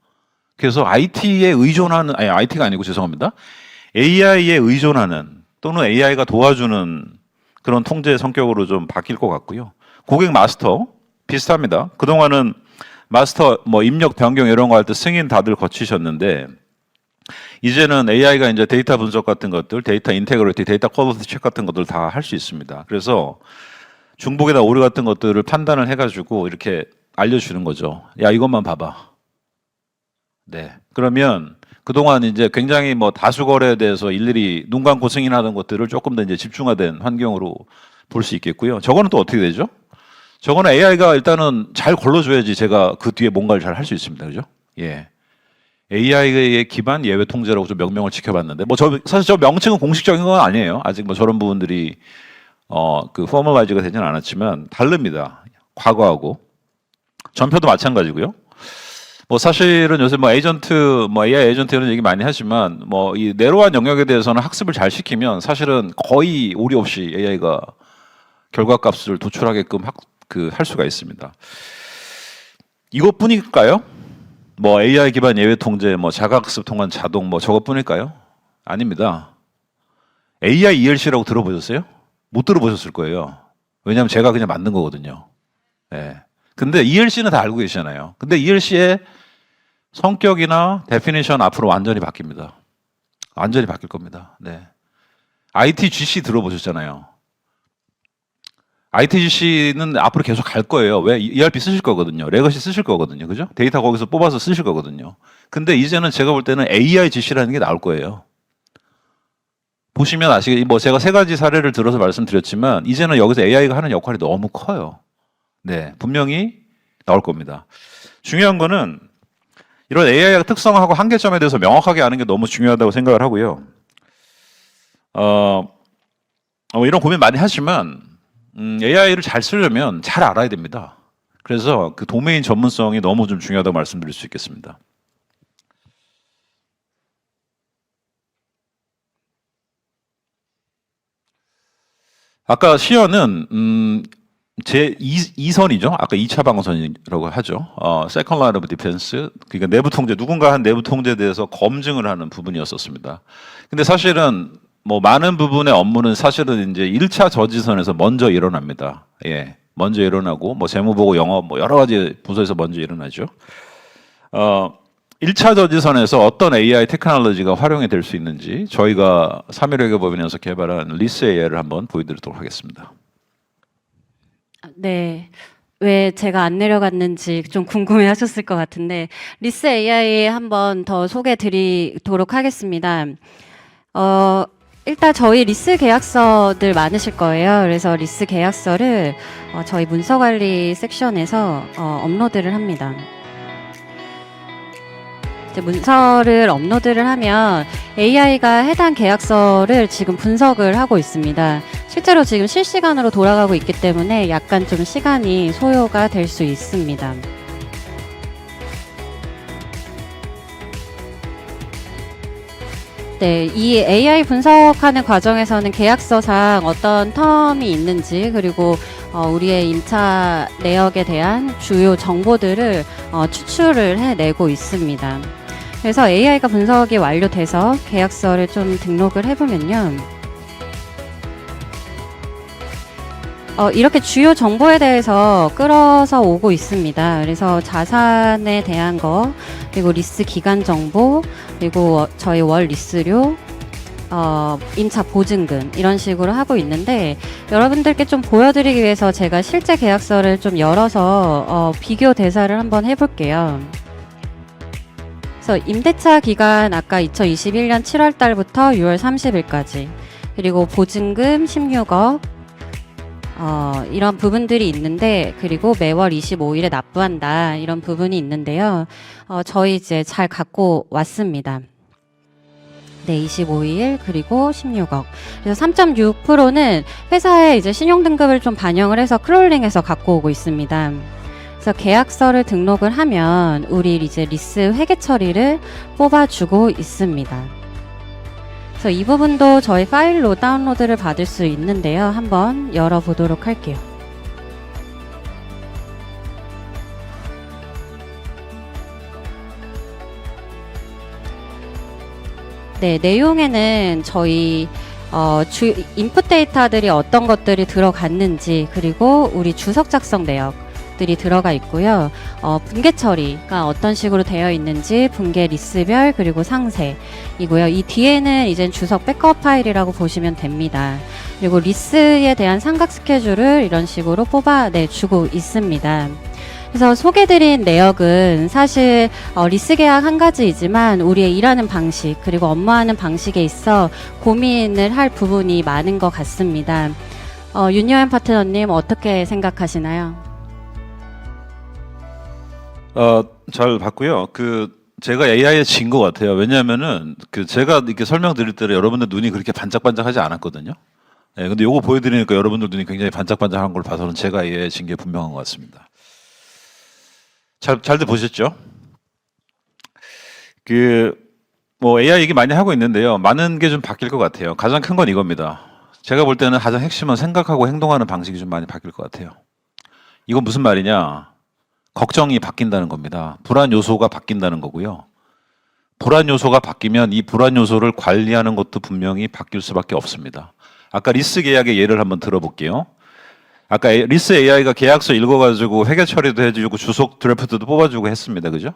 Speaker 1: 그래서 IT에 의존하는, 아니, IT가 아니고 죄송합니다. AI에 의존하는 또는 AI가 도와주는 그런 통제 성격으로 좀 바뀔 것 같고요. 고객 마스터 비슷합니다. 그동안은 마스터 뭐 입력 변경 이런 거 할 때 승인 다들 거치셨는데 이제는 AI가 이제 데이터 분석 같은 것들, 데이터 인테그리티, 데이터 퀄리티 체크 같은 것들 다 할 수 있습니다. 그래서 중복이나 오류 같은 것들을 판단을 해가지고 이렇게 알려주는 거죠. 야, 이것만 봐봐. 네. 그러면 그동안 이제 굉장히 뭐 다수 거래에 대해서 일일이 눈 감고 승인하던 것들을 조금 더 이제 집중화된 환경으로 볼 수 있겠고요. 저거는 또 어떻게 되죠? 저거는 AI가 일단은 잘 걸러줘야지 제가 그 뒤에 뭔가를 잘 할 수 있습니다. 그죠? 예. AI의 기반 예외 통제라고 좀 명명을 지켜봤는데, 뭐 사실 저 명칭은 공식적인 건 아니에요. 아직 뭐 저런 부분들이 그 포멀라이즈가 되지는 않았지만 다릅니다. 과거하고. 전표도 마찬가지고요. 뭐 사실은 요새 뭐 에이전트, 뭐 AI 에이전트 이런 얘기 많이 하지만 뭐 이 내로한 영역에 대해서는 학습을 잘 시키면 사실은 거의 오류 없이 AI가 결과값을 도출하게끔 할 수가 있습니다. 이것뿐일까요? 뭐 AI 기반 예외 통제, 뭐 자가학습 통한 자동, 뭐 저것뿐일까요? 아닙니다. AI ELC라고 들어보셨어요? 못 들어보셨을 거예요. 왜냐하면 제가 그냥 만든 거거든요. 예. 근데 ELC는 다 알고 계시잖아요. 근데 ELC의 성격이나 데피니션 앞으로 완전히 바뀝니다. 완전히 바뀔 겁니다. 네. ITGC 들어보셨잖아요. ITGC는 앞으로 계속 갈 거예요. 왜? ERP 쓰실 거거든요. 레거시 쓰실 거거든요. 그죠? 데이터 거기서 뽑아서 쓰실 거거든요. 근데 이제는 제가 볼 때는 AIGC라는 게 나올 거예요. 보시면 아시겠지만, 뭐 제가 세 가지 사례를 들어서 말씀드렸지만, 이제는 여기서 AI가 하는 역할이 너무 커요. 네. 분명히 나올 겁니다. 중요한 거는 이런 AI의 특성하고 한계점에 대해서 명확하게 아는 게 너무 중요하다고 생각을 하고요. 이런 고민 많이 하지만, AI를 잘 쓰려면 잘 알아야 됩니다. 그래서 그 도메인 전문성이 너무 좀 중요하다고 말씀드릴 수 있겠습니다. 아까 시연은 제 2선이죠. 아까 2차 방어선이라고 하죠. Second line of defense. 그러니까 내부 통제, 누군가 한 내부 통제에 대해서 검증을 하는 부분이었었습니다. 근데 사실은 뭐 많은 부분의 업무는 사실은 이제 1차 저지선에서 먼저 일어납니다. 예. 먼저 일어나고 뭐 재무보고 영업 뭐 여러 가지 부서에서 먼저 일어나죠. 1차 저지선에서 어떤 AI 테크놀로지가 활용이 될 수 있는지 저희가 3.1 법인에서 개발한 리스 AI를 한번 보여드리도록 하겠습니다.
Speaker 2: 네. 왜 제가 안 내려갔는지 좀 궁금해 하셨을 것 같은데, 리스 AI 한번 더 소개 드리도록 하겠습니다. 일단 저희 리스 계약서들 많으실 거예요. 그래서 리스 계약서를 저희 문서관리 섹션에서 업로드를 합니다. 이제 문서를 업로드를 하면 AI가 해당 계약서를 지금 분석을 하고 있습니다. 실제로 지금 실시간으로 돌아가고 있기 때문에 약간 좀 시간이 소요가 될 수 있습니다. 네, 이 AI 분석하는 과정에서는 계약서상 어떤 텀이 있는지, 그리고 우리의 임차 내역에 대한 주요 정보들을 추출을 해내고 있습니다. 그래서 AI가 분석이 완료돼서 계약서를 좀 등록을 해보면요. 이렇게 주요 정보에 대해서 끌어서 오고 있습니다. 그래서 자산에 대한 거, 그리고 리스 기간 정보, 그리고 저희 월 리스료, 임차 보증금 이런 식으로 하고 있는데 여러분들께 좀 보여드리기 위해서 제가 실제 계약서를 좀 열어서 비교 대사를 한번 해볼게요. 그래서 임대차 기간 아까 2021년 7월 달부터 6월 30일까지 그리고 보증금 16억 이런 부분들이 있는데 그리고 매월 25일에 납부한다 이런 부분이 있는데요. 저희 이제 잘 갖고 왔습니다. 네, 25일 그리고 16억. 그래서 3.6%는 회사의 이제 신용 등급을 좀 반영을 해서 크롤링해서 갖고 오고 있습니다. 그래서 계약서를 등록을 하면 우리 이제 리스 회계 처리를 뽑아주고 있습니다. 그래서 이 부분도 저희 파일로 다운로드를 받을 수 있는데요. 한번 열어보도록 할게요. 네, 내용에는 저희 인풋 데이터들이 어떤 것들이 들어갔는지 그리고 우리 주석 작성 내역들이 들어가 있고요. 분계 처리가 어떤 식으로 되어 있는지 분계 리스별 그리고 상세이고요. 이 뒤에는 이제 주석 백업 파일이라고 보시면 됩니다. 그리고 리스에 대한 상각 스케줄을 이런 식으로 뽑아내주고 있습니다. 그래서 소개드린 내역은 사실 리스 계약 한 가지이지만 우리의 일하는 방식 그리고 업무하는 방식에 있어 고민을 할 부분이 많은 것 같습니다. 윤여현 파트너님 어떻게 생각하시나요?
Speaker 1: 잘 봤고요. 제가 AI에 진 것 같아요. 왜냐하면은 제가 이렇게 설명드릴 때 여러분들 눈이 그렇게 반짝반짝하지 않았거든요. 네, 근데 요거 보여드리니까 여러분들 눈이 굉장히 반짝반짝한 걸 봐서는 제가 AI에 진 게 분명한 것 같습니다. 잘들 보셨죠? 뭐 AI 얘기 많이 하고 있는데요. 많은 게 좀 바뀔 것 같아요. 가장 큰 건 이겁니다. 제가 볼 때는 가장 핵심은 생각하고 행동하는 방식이 좀 많이 바뀔 것 같아요. 이건 무슨 말이냐? 걱정이 바뀐다는 겁니다. 불안 요소가 바뀐다는 거고요. 불안 요소가 바뀌면 이 불안 요소를 관리하는 것도 분명히 바뀔 수밖에 없습니다. 아까 리스 계약의 예를 한번 들어볼게요. 아까 리스 AI가 계약서 읽어가지고 회계 처리도 해주고 주석 드래프트도 뽑아주고 했습니다. 그죠?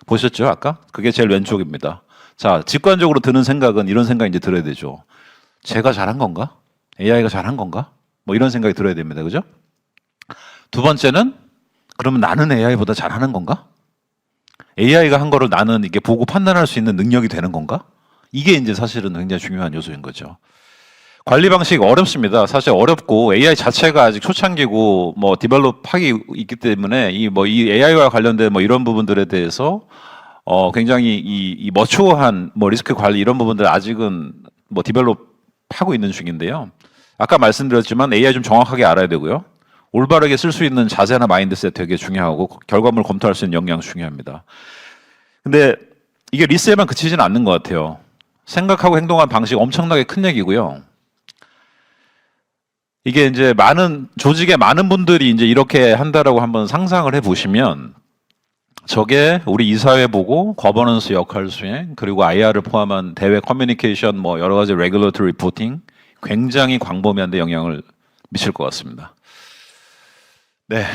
Speaker 1: 보셨죠? 아까? 그게 제일 왼쪽입니다. 자, 직관적으로 드는 생각은 이런 생각이 이제 들어야 되죠. 제가 잘한 건가? AI가 잘한 건가? 뭐 이런 생각이 들어야 됩니다. 그죠? 두 번째는 그러면 나는 AI보다 잘하는 건가? AI가 한 거를 나는 이게 보고 판단할 수 있는 능력이 되는 건가? 이게 이제 사실은 굉장히 중요한 요소인 거죠. 관리 방식 어렵습니다. 사실 어렵고 AI 자체가 아직 초창기고 뭐 디벨롭하기 있기 때문에 이 AI와 관련된 뭐 이런 부분들에 대해서 굉장히 이 머추어한 뭐 리스크 관리 이런 부분들 아직은 뭐 디벨롭하고 있는 중인데요. 아까 말씀드렸지만 AI 좀 정확하게 알아야 되고요. 올바르게 쓸 수 있는 자세나 마인드셋 되게 중요하고 결과물을 검토할 수 있는 역량 중요합니다. 근데 이게 리스에만 그치지는 않는 것 같아요. 생각하고 행동한 방식 엄청나게 큰 얘기고요. 이게 이제 조직의 많은 분들이 이제 이렇게 한다라고 한번 상상을 해 보시면 저게 우리 이사회 보고 거버넌스 역할 수행 그리고 IR을 포함한 대외 커뮤니케이션 뭐 여러 가지 레귤러토리 리포팅 굉장히 광범위한 데 영향을 미칠 것 같습니다. 네.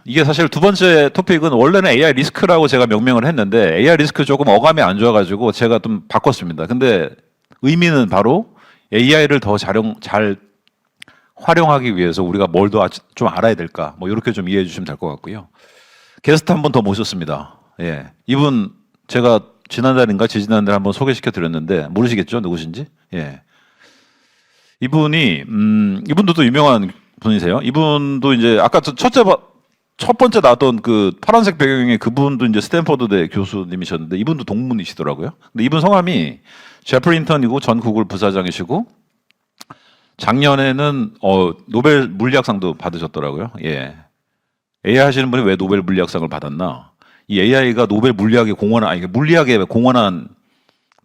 Speaker 1: 이게 사실 두 번째 토픽은 원래는 AI 리스크라고 제가 명명을 했는데 AI 리스크 조금 어감이 안 좋아가지고 제가 좀 바꿨습니다. 근데 의미는 바로 AI를 더 잘 활용하기 위해서 우리가 뭘 더 좀 알아야 될까? 뭐 이렇게 좀 이해해 주시면 될 것 같고요. 게스트 한 분 더 모셨습니다. 예. 이분 제가 지난달인가 지지난달 한번 소개시켜 드렸는데 모르시겠죠? 누구신지? 예. 이분도 또 유명한 분이세요. 이분도 이제 아까 첫 번째 나왔던 그 파란색 배경의 그분도 이제 스탠퍼드대 교수님이셨는데 이분도 동문이시더라고요. 근데 이분 성함이 제프리 힌턴이고 전 구글 부사장이시고 작년에는 노벨 물리학상도 받으셨더라고요. 예. AI 하시는 분이 왜 노벨 물리학상을 받았나? 이 AI가 노벨 물리학에 물리학에 공헌한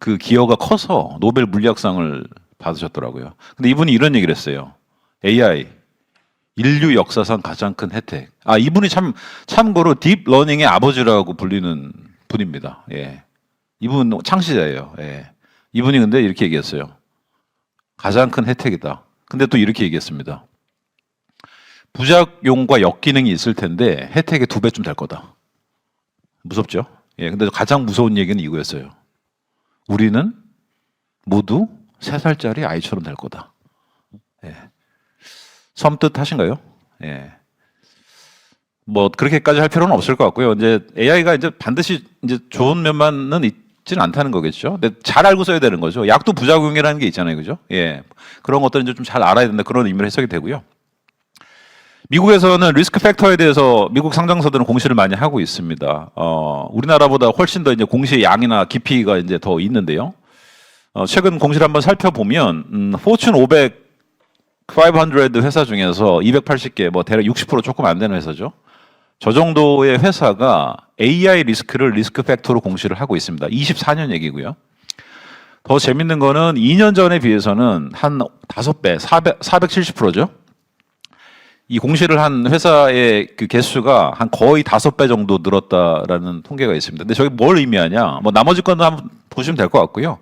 Speaker 1: 그 기여가 커서 노벨 물리학상을 받으셨더라고요. 근데 이분이 이런 얘기를 했어요. AI 인류 역사상 가장 큰 혜택. 이분이 참고로 딥러닝의 아버지라고 불리는 분입니다. 예. 이분 창시자예요. 예. 이분이 근데 이렇게 얘기했어요. 가장 큰 혜택이다. 근데 또 이렇게 얘기했습니다. 부작용과 역기능이 있을 텐데 혜택의 2배쯤 될 거다. 무섭죠? 예. 근데 가장 무서운 얘기는 이거였어요. 우리는 모두 3살짜리 아이처럼 될 거다. 예. 섬뜩하신가요? 예. 뭐 그렇게까지 할 필요는 없을 것 같고요. 이제 AI가 이제 반드시 이제 좋은 면만은 있지는 않다는 거겠죠. 근데 잘 알고 써야 되는 거죠. 약도 부작용이라는 게 있잖아요, 그죠? 예. 그런 것들은 이제 좀 잘 알아야 된다 그런 의미로 해석이 되고요. 미국에서는 리스크 팩터에 대해서 미국 상장사들은 공시를 많이 하고 있습니다. 우리나라보다 훨씬 더 이제 공시의 양이나 깊이가 이제 더 있는데요. 최근 공시를 한번 살펴보면, 포춘 500 회사 중에서 280개, 뭐 대략 60% 조금 안 되는 회사죠. 저 정도의 회사가 AI 리스크를 리스크 팩터로 공시를 하고 있습니다. 24년 얘기고요. 더 재밌는 거는 2년 전에 비해서는 한 5배, 470%죠. 이 공시를 한 회사의 그 개수가 한 거의 5배 정도 늘었다라는 통계가 있습니다. 근데 저게 뭘 의미하냐? 뭐 나머지 건도 한번 보시면 될 것 같고요.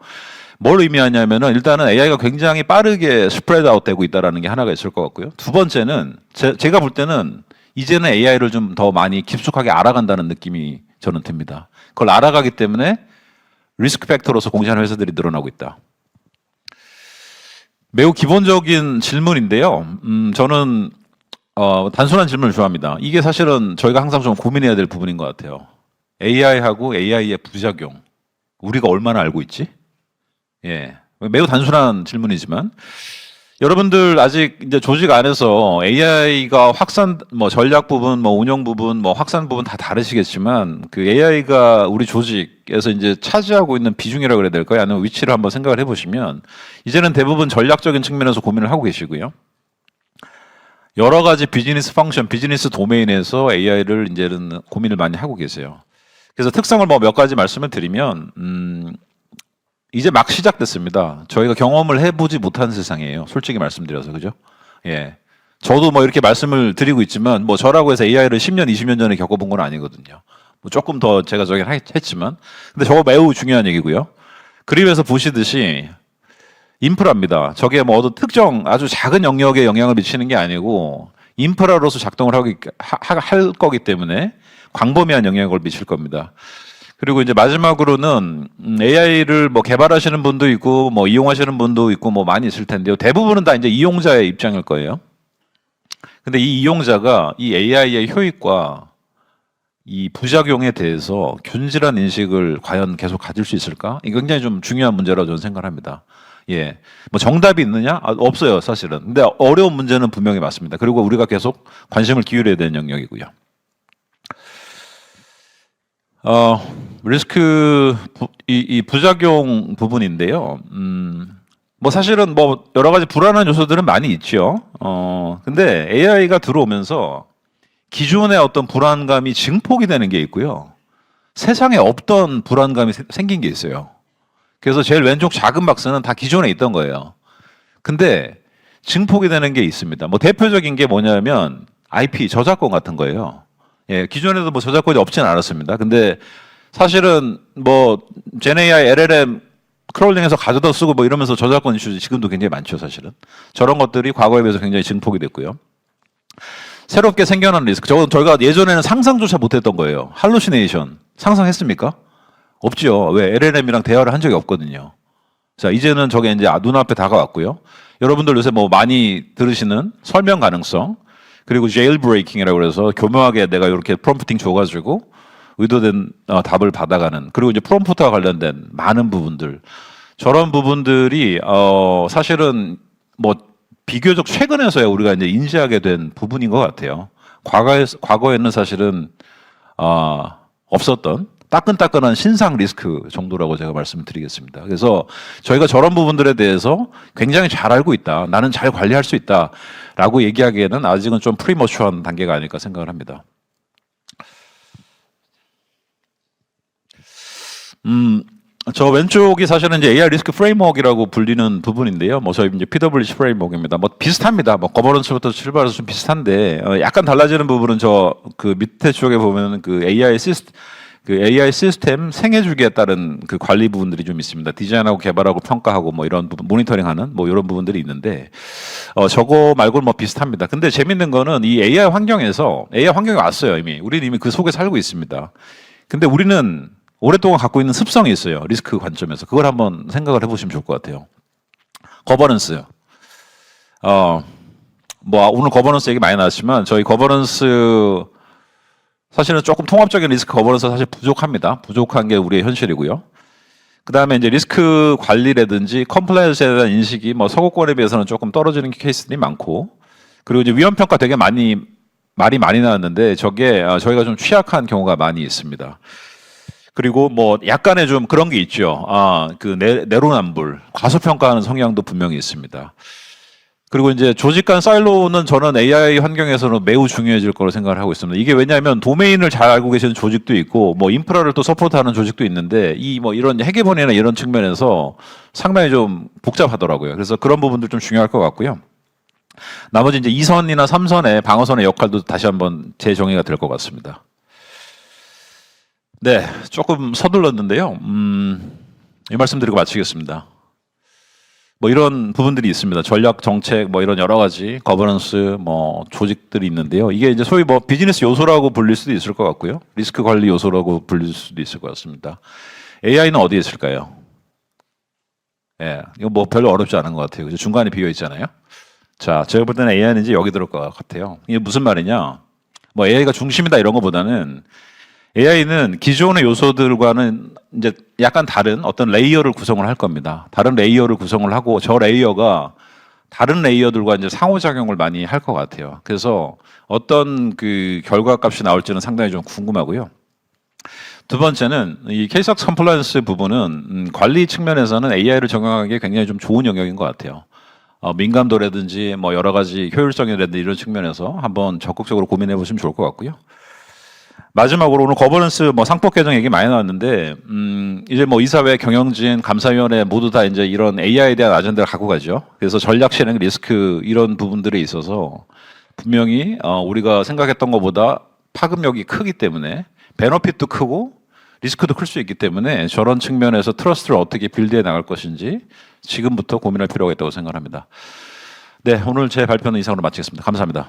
Speaker 1: 뭘 의미하냐면은 일단은 AI가 굉장히 빠르게 스프레드 아웃 되고 있다라는 게 하나가 있을 것 같고요. 두 번째는 제가 볼 때는 이제는 AI를 좀 더 많이 깊숙하게 알아간다는 느낌이 저는 듭니다. 그걸 알아가기 때문에 리스크 팩터로서 공시하는 회사들이 늘어나고 있다. 매우 기본적인 질문인데요. 저는 단순한 질문을 좋아합니다. 이게 사실은 저희가 항상 좀 고민해야 될 부분인 것 같아요. AI하고 AI의 부작용. 우리가 얼마나 알고 있지? 예. 매우 단순한 질문이지만, 여러분들 아직 이제 조직 안에서 AI가 확산, 뭐 전략 부분, 뭐 운영 부분, 뭐 확산 부분 다 다르시겠지만, 그 AI가 우리 조직에서 이제 차지하고 있는 비중이라고 그래야 될까요? 아니면 위치를 한번 생각을 해보시면, 이제는 대부분 전략적인 측면에서 고민을 하고 계시고요. 여러 가지 비즈니스 펑션, 비즈니스 도메인에서 AI를 이제는 고민을 많이 하고 계세요. 그래서 특성을 뭐 몇 가지 말씀을 드리면, 이제 막 시작됐습니다. 저희가 경험을 해보지 못한 세상이에요. 솔직히 말씀드려서, 그죠? 예. 저도 뭐 이렇게 말씀을 드리고 있지만, 뭐 저라고 해서 AI를 10년, 20년 전에 겪어본 건 아니거든요. 뭐 조금 더 제가 저긴 했지만. 근데 저거 매우 중요한 얘기고요. 그림에서 보시듯이, 인프라입니다. 저게 뭐 어떤 특정 아주 작은 영역에 영향을 미치는 게 아니고 인프라로서 작동을 할 거기 때문에 광범위한 영향을 미칠 겁니다. 그리고 이제 마지막으로는 AI를 뭐 개발하시는 분도 있고 뭐 이용하시는 분도 있고 뭐 많이 있을 텐데요. 대부분은 다 이제 이용자의 입장일 거예요. 근데 이 이용자가 이 AI의 효익과 이 부작용에 대해서 균질한 인식을 과연 계속 가질 수 있을까? 이게 굉장히 좀 중요한 문제라고 저는 생각을 합니다. 예. 뭐 정답이 있느냐? 없어요, 사실은. 근데 어려운 문제는 분명히 맞습니다. 그리고 우리가 계속 관심을 기울여야 되는 영역이고요. 리스크, 이 부작용 부분인데요. 뭐 사실은 뭐 여러 가지 불안한 요소들은 많이 있죠. 근데 AI가 들어오면서 기존의 어떤 불안감이 증폭이 되는 게 있고요. 세상에 없던 불안감이 생긴 게 있어요. 그래서 제일 왼쪽 작은 박스는 다 기존에 있던 거예요. 근데 증폭이 되는 게 있습니다. 뭐 대표적인 게 뭐냐면 IP, 저작권 같은 거예요. 예, 기존에도 뭐 저작권이 없지는 않았습니다. 근데 사실은 뭐 GenAI, LLM 크롤링해서 가져다 쓰고 뭐 이러면서 저작권 이슈 지금도 굉장히 많죠, 사실은. 저런 것들이 과거에 비해서 굉장히 증폭이 됐고요. 새롭게 생겨난 리스크. 저희가 예전에는 상상조차 못했던 거예요. 할루시네이션. 상상했습니까? 없죠. 왜? LLM이랑 대화를 한 적이 없거든요. 자, 이제는 저게 이제 눈앞에 다가왔고요. 여러분들 요새 뭐 많이 들으시는 설명 가능성, 그리고 jailbreaking이라고 그래서 교묘하게 내가 이렇게 프롬프팅 줘가지고 의도된 답을 받아가는, 그리고 이제 프롬프트와 관련된 많은 부분들, 저런 부분들이 사실은 뭐 비교적 최근에서야 우리가 이제 인지하게 된 부분인 것 같아요. 과거에는 사실은 없었던 따끈따끈한 신상 리스크 정도라고 제가 말씀드리겠습니다. 그래서 저희가 저런 부분들에 대해서 굉장히 잘 알고 있다, 나는 잘 관리할 수 있다라고 얘기하기에는 아직은 좀 프리머추한 단계가 아닐까 생각을 합니다. 저 왼쪽이 사실은 이제 AI 리스크 프레임워크라고 불리는 부분인데요. 뭐 저희 이제 PwC 프레임워크입니다. 뭐 비슷합니다. 뭐 거버넌스부터 출발해서 좀 비슷한데 약간 달라지는 부분은 저 그 밑에 쪽에 보면 그 AI 그 AI 시스템 생애 주기에 따른 그 관리 부분들이 좀 있습니다. 디자인하고 개발하고 평가하고 뭐 이런 부분, 모니터링하는 뭐 이런 부분들이 있는데 저거 말고는 뭐 비슷합니다. 근데 재밌는 거는 이 AI 환경에서 AI 환경이 왔어요 이미. 우리는 이미 그 속에 살고 있습니다. 근데 우리는 오랫동안 갖고 있는 습성이 있어요. 리스크 관점에서. 그걸 한번 생각을 해보시면 좋을 것 같아요. 거버넌스. 뭐 오늘 거버넌스 얘기 많이 나왔지만 저희 거버넌스 사실은 조금 통합적인 리스크 거버넌스 사실 부족합니다. 부족한 게 우리의 현실이고요. 그 다음에 이제 리스크 관리라든지 컴플라이언스에 대한 인식이 뭐 서구권에 비해서는 조금 떨어지는 케이스들이 많고, 그리고 이제 위험 평가 되게 말이 많이 나왔는데 저게 저희가 좀 취약한 경우가 많이 있습니다. 그리고 뭐 약간의 좀 그런 게 있죠. 그 내로남불, 과소평가하는 성향도 분명히 있습니다. 그리고 이제 조직 간 사일로는 저는 AI 환경에서는 매우 중요해질 거로 생각을 하고 있습니다. 이게 왜냐하면 도메인을 잘 알고 계시는 조직도 있고, 뭐 인프라를 또 서포트하는 조직도 있는데, 이 뭐 이런 해계본이나 이런 측면에서 상당히 좀 복잡하더라고요. 그래서 그런 부분들 좀 중요할 것 같고요. 나머지 이제 2선이나 3선의 방어선의 역할도 다시 한번 재정의가 될 것 같습니다. 네, 조금 서둘렀는데요. 이 말씀 드리고 마치겠습니다. 뭐 이런 부분들이 있습니다. 전략 정책 뭐 이런 여러 가지 거버넌스 뭐 조직들이 있는데요. 이게 이제 소위 뭐 비즈니스 요소라고 불릴 수도 있을 것 같고요. 리스크 관리 요소라고 불릴 수도 있을 것 같습니다. AI는 어디에 있을까요? 예, 이거 뭐 별로 어렵지 않은 것 같아요. 그죠? 중간에 비어 있잖아요. 자, 제가 볼 때는 AI는 이제 여기 들을 것 같아요. 이게 무슨 말이냐? 뭐 AI가 중심이다 이런 것보다는 AI는 기존의 요소들과는 이제 약간 다른 어떤 레이어를 구성을 할 겁니다. 다른 레이어를 구성을 하고 저 레이어가 다른 레이어들과 이제 상호작용을 많이 할 것 같아요. 그래서 어떤 그 결과값이 나올지는 상당히 좀 궁금하고요. 두 번째는 이 케이스 컴플라이언스 부분은 관리 측면에서는 AI를 적용하기에 굉장히 좀 좋은 영역인 것 같아요. 민감도라든지 뭐 여러 가지 효율성이라든지 이런 측면에서 한번 적극적으로 고민해 보시면 좋을 것 같고요. 마지막으로 오늘 거버넌스 뭐 상법 개정 얘기 많이 나왔는데 이제 뭐 이사회, 경영진, 감사위원회 모두 다 이제 이런 AI에 대한 아젠다를 갖고 가죠. 그래서 전략 실행 리스크 이런 부분들에 있어서 분명히 우리가 생각했던 것보다 파급력이 크기 때문에 베너핏도 크고 리스크도 클 수 있기 때문에 저런 측면에서 트러스트를 어떻게 빌드해 나갈 것인지 지금부터 고민할 필요가 있다고 생각합니다. 네, 오늘 제 발표는 이상으로 마치겠습니다. 감사합니다.